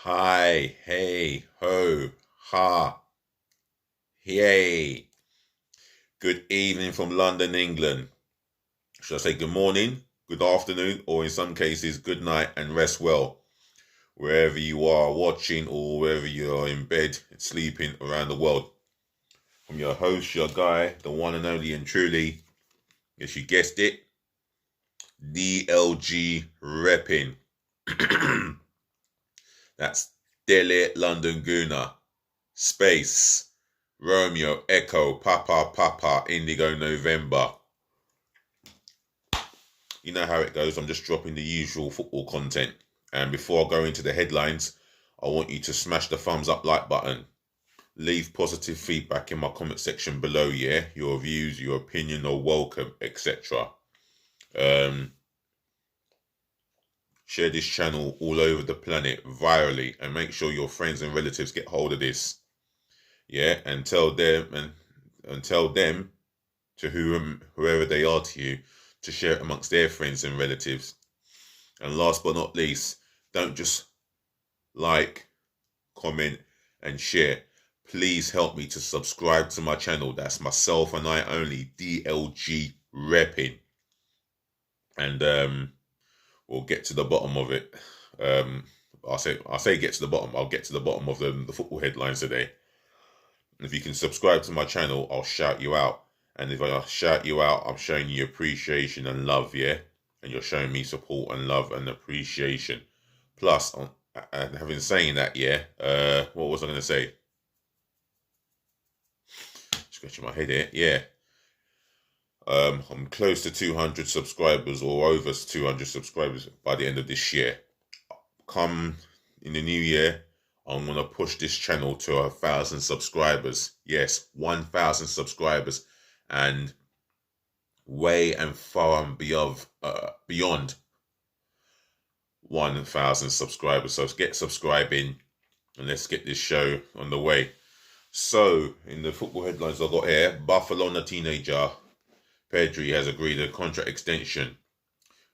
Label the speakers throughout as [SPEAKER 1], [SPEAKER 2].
[SPEAKER 1] Hi, hey, ho, ha, yay. Good evening from London, England. Should I say good morning, good afternoon, or in some cases, good night and rest well, wherever you are watching or wherever you are in bed and sleeping around the world. I'm your host, your guy, the one and only and truly, as you guessed it, DLG repping. That's Delhi London Gooner. Space. Romeo, Echo, Papa, Papa, Indigo, November. You know how it goes. I'm just dropping the usual football content. And before I go into the headlines, I want you to smash the thumbs up like button. Leave positive feedback in my comment section below, yeah? Your views, your opinion are welcome, etc. Share this channel all over the planet virally and make sure your friends and relatives get hold of this. Yeah, and tell them to whoever they are to you to share it amongst their friends and relatives. And last but not least, don't just like, comment and share. Please help me to subscribe to my channel. That's myself and I only, DLG repping. And we'll get to the bottom of it. I'll say get to the bottom. I'll get to the bottom of the football headlines today. If you can subscribe to my channel, I'll shout you out. And if I shout you out, I'm showing you appreciation and love, yeah? And you're showing me support and love and appreciation. Plus, having saying that, yeah, what was I going to say? Scratching my head here, yeah. I'm close to 200 subscribers or over 200 subscribers by the end of this year. Come in the new year, I'm going to push this channel to 1,000 subscribers. Yes, 1,000 subscribers. And way and far and beyond 1,000 subscribers. So get subscribing and let's get this show on the way. So, in the football headlines I got here, Barcelona teenager Pedri has agreed a contract extension,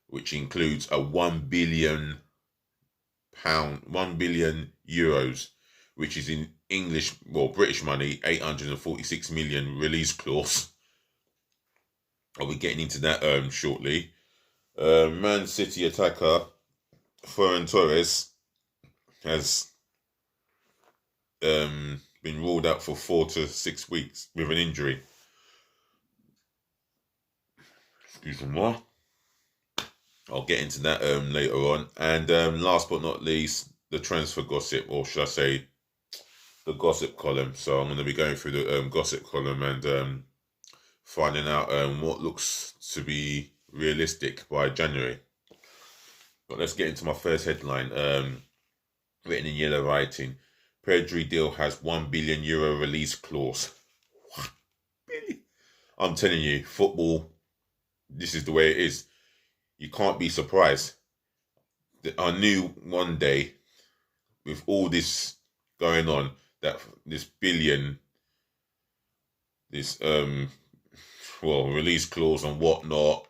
[SPEAKER 1] which includes a £1 billion, €1 billion, which is in British money, 846 million release clause. I'll be getting into that shortly. Man City attacker Ferran Torres has been ruled out for 4 to 6 weeks with an injury. Excuse me, what? I'll get into that later on. And last but not least, the transfer gossip, or should I say, the gossip column. So I'm going to be going through the gossip column and finding out what looks to be realistic by January. But let's get into my first headline. Written in yellow writing, Pedri deal has €1 billion release clause. What? Really? I'm telling you, football, this is the way it is. You can't be surprised. I knew one day, with all this going on, that this billion, this release clause and whatnot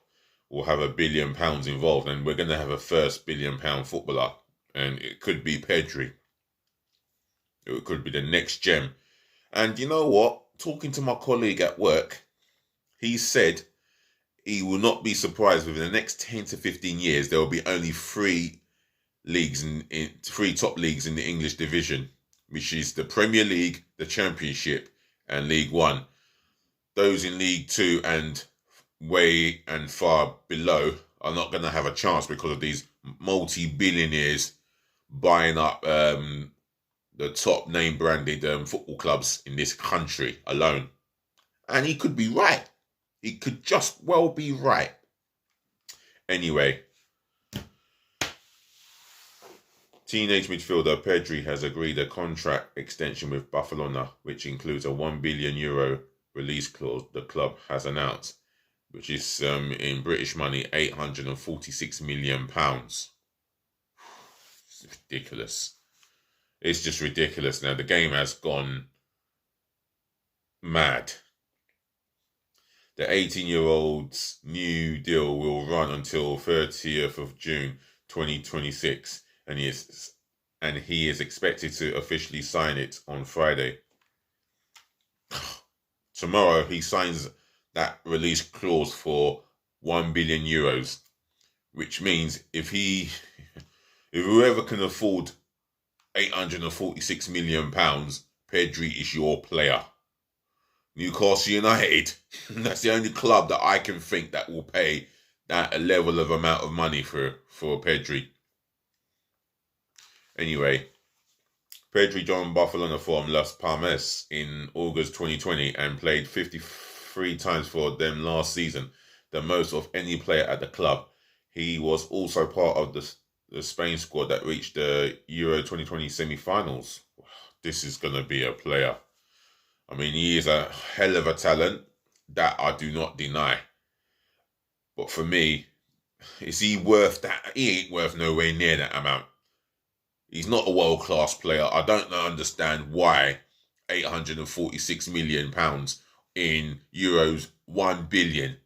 [SPEAKER 1] will have £1 billion involved, and we're going to have a first £1 billion footballer, and it could be Pedri. It could be the next gem. And you know what? Talking to my colleague at work, he said he will not be surprised within the next 10 to 15 years there will be only three top leagues in the English division, which is the Premier League, the Championship, and League One. Those in League Two and way and far below are not going to have a chance because of these multi-billionaires buying up the top name-branded football clubs in this country alone. And he could be right. He could just well be right. Anyway, teenage midfielder Pedri has agreed a contract extension with Barcelona, which includes a €1 billion release clause the club has announced, which is in British money £846 million. It's ridiculous. It's just ridiculous now. The game has gone mad. The 18-year-old's new deal will run until 30th of June 2026, and and he is expected to officially sign it on Friday. Tomorrow, he signs that release clause for 1 billion euros, which means if whoever can afford £846 million, Pedri is your player. Newcastle United, that's the only club that I can think that will pay that level of amount of money for Pedri. Anyway, Pedri joined Barcelona from Las Palmas in August 2020 and played 53 times for them last season, the most of any player at the club. He was also part of the Spain squad that reached the Euro 2020 semi-finals. This is going to be a player. I mean, he is a hell of a talent, that I do not deny. But for me, is he worth that? He ain't worth nowhere near that amount. He's not a world-class player. I don't understand why £846 million in euros, 1 billion.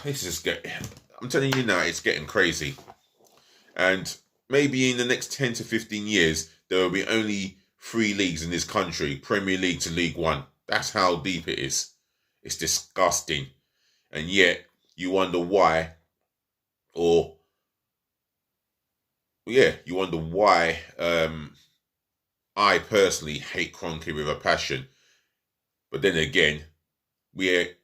[SPEAKER 1] This is I'm telling you now, it's getting crazy. And maybe in the next 10 to 15 years, there will be only 3 leagues in this country, Premier League to League One. That's how deep it is. It's disgusting. And yet, you wonder why, you wonder why I personally hate Kroenke with a passion. But then again,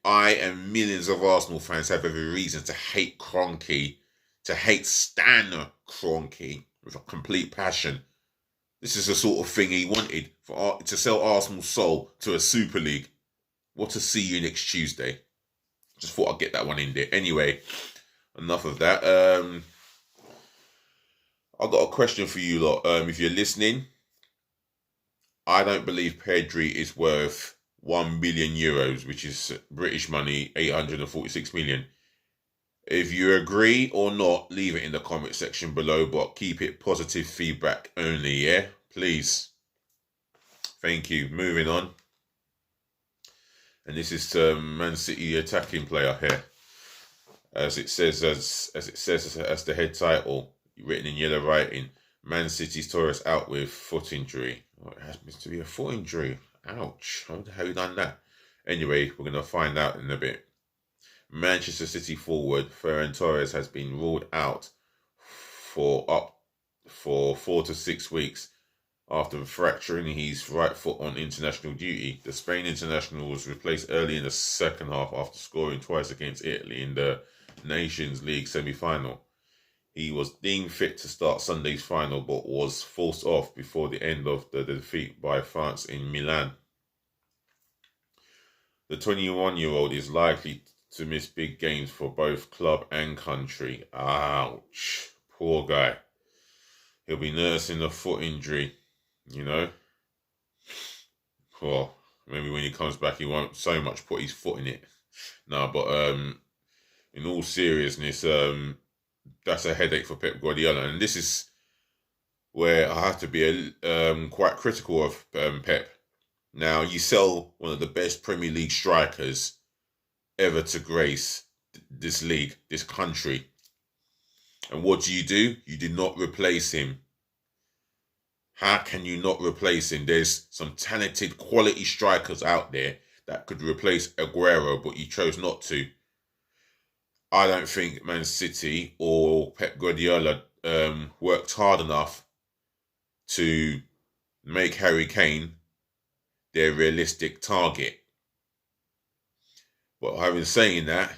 [SPEAKER 1] I and millions of Arsenal fans have every reason to hate Kroenke, to hate Stan Kroenke with a complete passion. This is the sort of thing he wanted, to sell Arsenal's soul to a Super League. What to see you next Tuesday. Just thought I'd get that one in there. Anyway, enough of that. I've got a question for you lot. If you're listening, I don't believe Pedri is worth 1 billion euros, which is British money, 846 million. If you agree or not, leave it in the comment section below, but keep it positive feedback only, yeah? Please. Thank you. Moving on. And this is Man City attacking player here. As it says as the head title, written in yellow writing, Man City's Torres out with foot injury. Oh, it happens to be a foot injury. Ouch. I wonder how he done that. Anyway, we're going to find out in a bit. Manchester City forward Ferran Torres has been ruled out for 4 to 6 weeks after fracturing his right foot on international duty. The Spain international was replaced early in the second half after scoring twice against Italy in the Nations League semi-final. He was deemed fit to start Sunday's final, but was forced off before the end of the defeat by France in Milan. The 21-year-old is likely to miss big games for both club and country. Ouch. Poor guy. He'll be nursing a foot injury, you know. Well, maybe when he comes back, he won't so much put his foot in it. No, but in all seriousness, that's a headache for Pep Guardiola. And this is where I have to be quite critical of Pep. Now, you sell one of the best Premier League strikers ever to grace this league, this country. And what do? You did not replace him. How can you not replace him? There's some talented quality strikers out there that could replace Aguero, but you chose not to. I don't think Man City or Pep Guardiola worked hard enough to make Harry Kane their realistic target. But having saying that,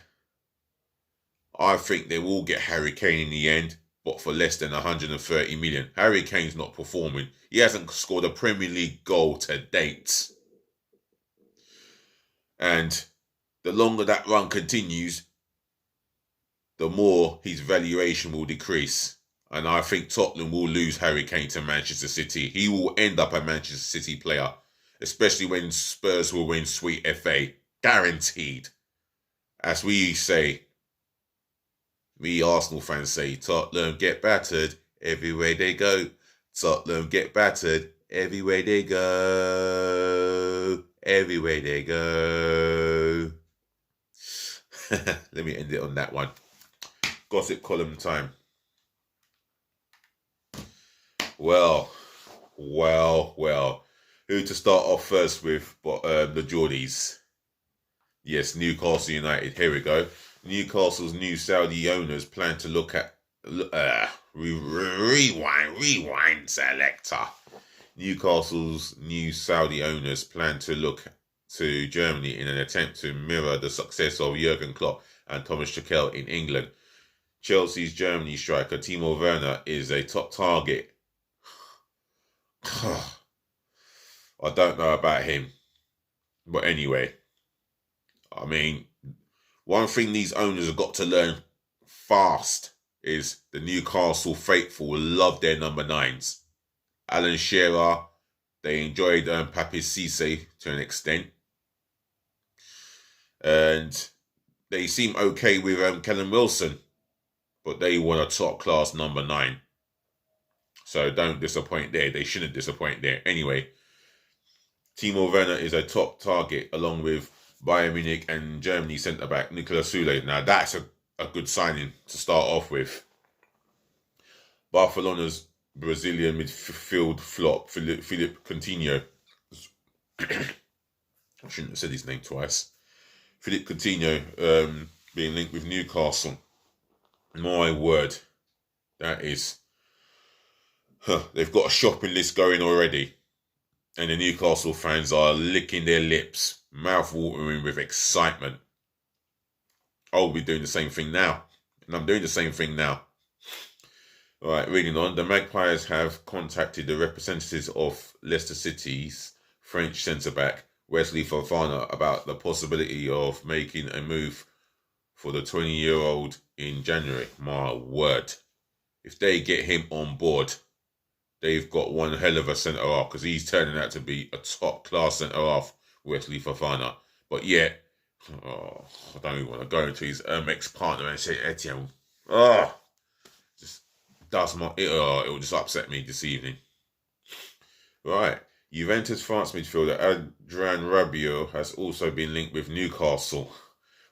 [SPEAKER 1] I think they will get Harry Kane in the end, but for less than 130 million. Harry Kane's not performing. He hasn't scored a Premier League goal to date. And the longer that run continues, the more his valuation will decrease. And I think Tottenham will lose Harry Kane to Manchester City. He will end up a Manchester City player, especially when Spurs will win Sweet FA. Guaranteed. As we say, we Arsenal fans say, Tottenham get battered everywhere they go. Tottenham get battered everywhere they go. Everywhere they go. Let me end it on that one. Gossip column time. Well. Who to start off first with? But the Geordies. Yes, Newcastle United. Here we go. Newcastle's new Saudi owners plan to look at. Rewind, selector. Newcastle's new Saudi owners plan to look to Germany in an attempt to mirror the success of Jurgen Klopp and Thomas Tuchel in England. Chelsea's Germany striker Timo Werner is a top target. I don't know about him. But anyway, I mean, one thing these owners have got to learn fast is the Newcastle faithful love their number 9s. Alan Shearer, they enjoyed Papi Cisse to an extent. And they seem okay with Callum Wilson. But they want a top-class number 9. So don't disappoint there. They shouldn't disappoint there. Anyway, Timo Werner is a top target along with Bayern Munich and Germany centre-back Nicolas Soule. Now, that's a good signing to start off with. Barcelona's Brazilian midfield flop, Philippe Coutinho. I shouldn't have said his name twice. Philippe Coutinho being linked with Newcastle. My word, that is... they've got a shopping list going already. And the Newcastle fans are licking their lips, mouth-watering with excitement. I'll be doing the same thing now. And I'm doing the same thing now. Alright, reading on. The Magpies have contacted the representatives of Leicester City's French centre-back, Wesley Fofana, about the possibility of making a move for the 20-year-old in January. My word. If they get him on board, they've got one hell of a centre-half, because he's turning out to be a top-class centre-half, Wesley Fofana. But yet, I don't even want to go into his ex-partner and say Etienne. Just does my... it will just upset me this evening. Right. Juventus France midfielder Adrien Rabiot has also been linked with Newcastle,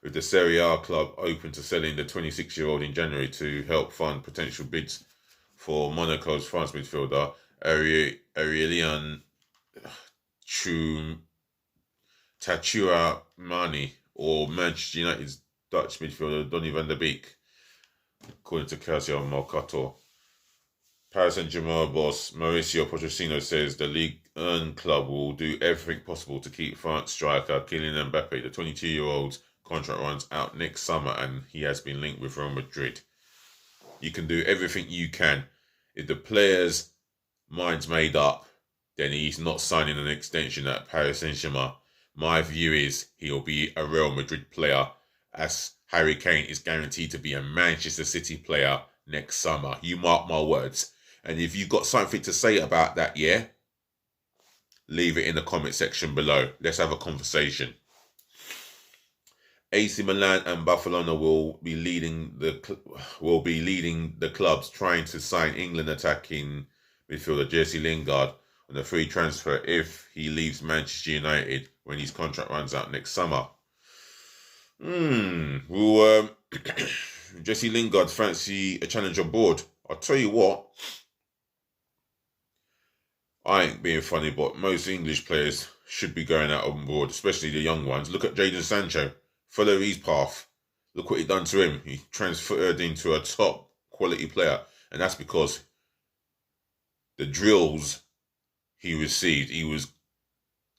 [SPEAKER 1] with the Serie A club open to selling the 26-year-old in January to help fund potential bids for Monaco's France midfielder Aurélien Tchouameni or Manchester United's Dutch midfielder Donny van der Beek, according to Calcio Mercato. Paris Saint-Germain boss Mauricio Pochettino says the Ligue 1 club will do everything possible to keep France striker Kylian Mbappe. The 22-year-old's contract runs out next summer and he has been linked with Real Madrid. You can do everything you can. If the player's mind's made up, then he's not signing an extension at Paris Saint-Germain. My view is he'll be a Real Madrid player, as Harry Kane is guaranteed to be a Manchester City player next summer. You mark my words. And if you've got something to say about that, yeah, leave it in the comment section below. Let's have a conversation. AC Milan and Barcelona will be leading the clubs trying to sign England attacking midfielder Jesse Lingard on a free transfer if he leaves Manchester United when his contract runs out next summer. Will Jesse Lingard fancy a challenge abroad? I'll tell you what, I ain't being funny, but most English players should be going out on board, especially the young ones. Look at Jadon Sancho. Follow his path. Look what he done to him. He transferred into a top quality player. And that's because the drills he received, he was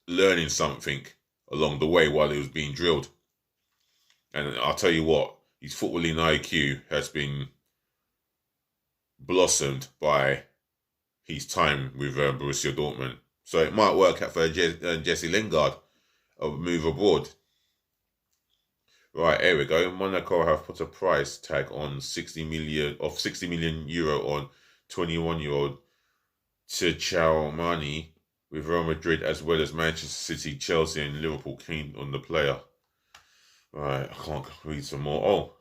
[SPEAKER 1] learning something along the way while he was being drilled. And I'll tell you what, his footballing IQ has been blossomed by his time with Borussia Dortmund. So it might work out for Jesse Lingard, a move abroad. Right, here we go. Monaco have put a price tag on 60 million euro on 21-year-old Tchouameni, with Real Madrid as well as Manchester City, Chelsea and Liverpool keen on the player. Right, I can't read some more. Oh,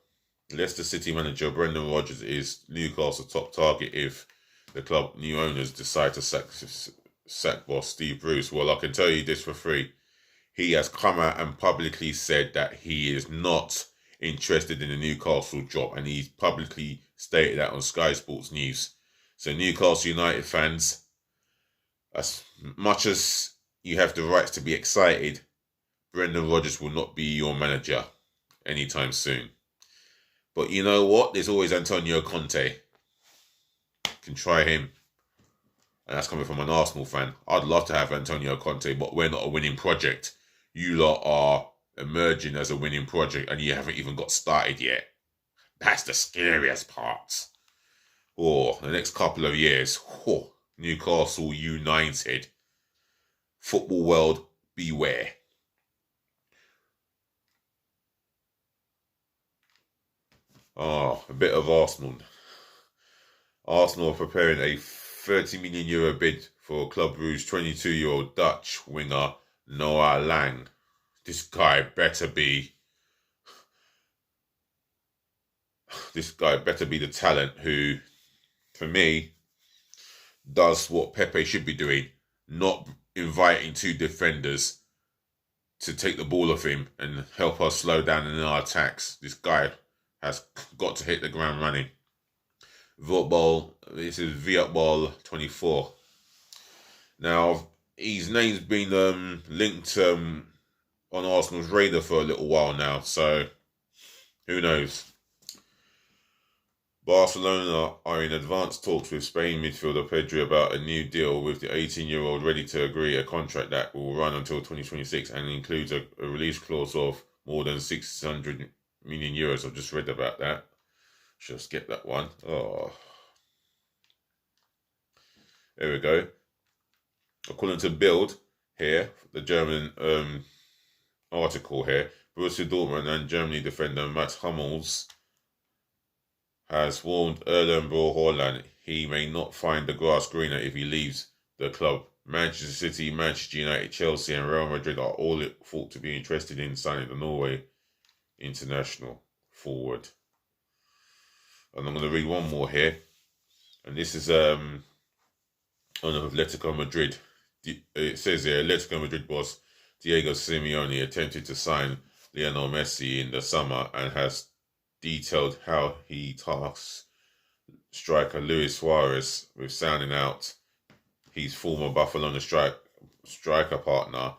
[SPEAKER 1] Leicester City manager Brendan Rodgers is Newcastle top target if the club new owners decide to sack boss Steve Bruce. Well, I can tell you this for free. He has come out and publicly said that he is not interested in the Newcastle job, and he's publicly stated that on Sky Sports News. So Newcastle United fans, as much as you have the rights to be excited, Brendan Rodgers will not be your manager anytime soon. But you know what? There's always Antonio Conte. Can try him. And that's coming from an Arsenal fan. I'd love to have Antonio Conte, but we're not a winning project. You lot are emerging as a winning project and you haven't even got started yet. That's the scariest part. Oh, the next couple of years, Newcastle United. Football world, beware. A bit of Arsenal. Arsenal are preparing a €30 million bid for Club Brugge's 22-year-old Dutch winger Noah Lang. This guy better be the talent who, for me, does what Pepe should be doing, not inviting two defenders to take the ball off him and help us slow down in our attacks. This guy has got to hit the ground running. This is Vietball 24. Now, his name's been linked on Arsenal's radar for a little while now, so who knows? Barcelona are in advanced talks with Spain midfielder Pedri about a new deal, with the 18-year-old ready to agree a contract that will run until 2026 and includes a release clause of more than €600 million. I've just read about that. Should have skipped that one. Oh, there we go. According to Bild here, the German article here, Borussia Dortmund and Germany defender Mats Hummels has warned Erling Braut Haaland he may not find the grass greener if he leaves the club. Manchester City, Manchester United, Chelsea and Real Madrid are all thought to be interested in signing the Norway international forward. And I'm going to read one more here. And this is on Atletico Madrid. It says here, Atletico Madrid boss Diego Simeone attempted to sign Lionel Messi in the summer and has detailed how he tasks striker Luis Suarez with sounding out his former Barcelona striker partner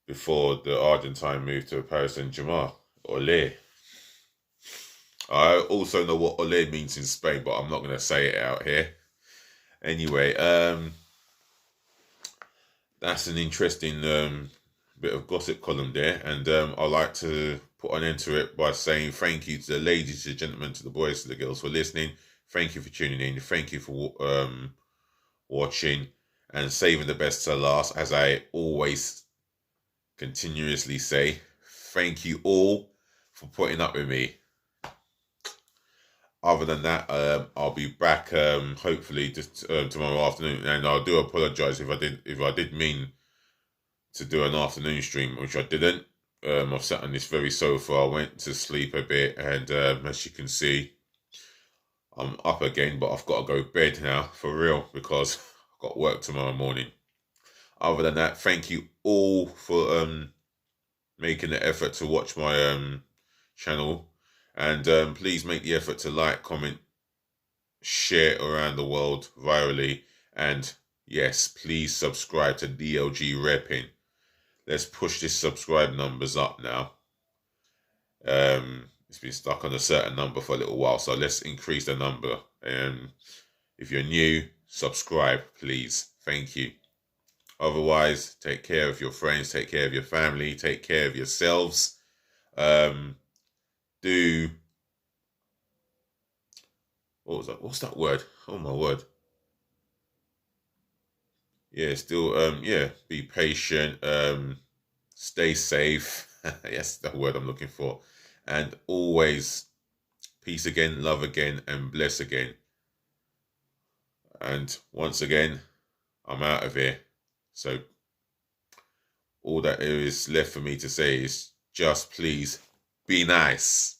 [SPEAKER 1] before the Argentine moved to Paris Saint-Germain. Olé. I also know what olé means in Spain, but I'm not going to say it out here. Anyway, that's an interesting bit of gossip column there, and I'd like to put an end to it by saying thank you to the ladies, to the gentlemen, to the boys, to the girls for listening. Thank you for tuning in. Thank you for watching, and saving the best to last, as I always continuously say. Thank you all for putting up with me. Other than that, I'll be back hopefully just tomorrow afternoon, and I do apologise if I did mean to do an afternoon stream, which I didn't. I've sat on this very sofa. I went to sleep a bit, and as you can see, I'm up again, but I've got to go to bed now for real because I've got work tomorrow morning. Other than that, thank you all for making the effort to watch my channel. And please make the effort to like, comment, share around the world virally. And yes, please subscribe to DLG Repping. Let's push this subscribe numbers up now. It's been stuck on a certain number for a little while, so let's increase the number. If you're new, subscribe, please. Thank you. Otherwise, take care of your friends, take care of your family, take care of yourselves. What was that? What's that word? Oh my word. Yeah, be patient, stay safe. Yes, the word I'm looking for. And always peace again, love again, and bless again. And once again, I'm out of here. So all that is left for me to say is just please be nice.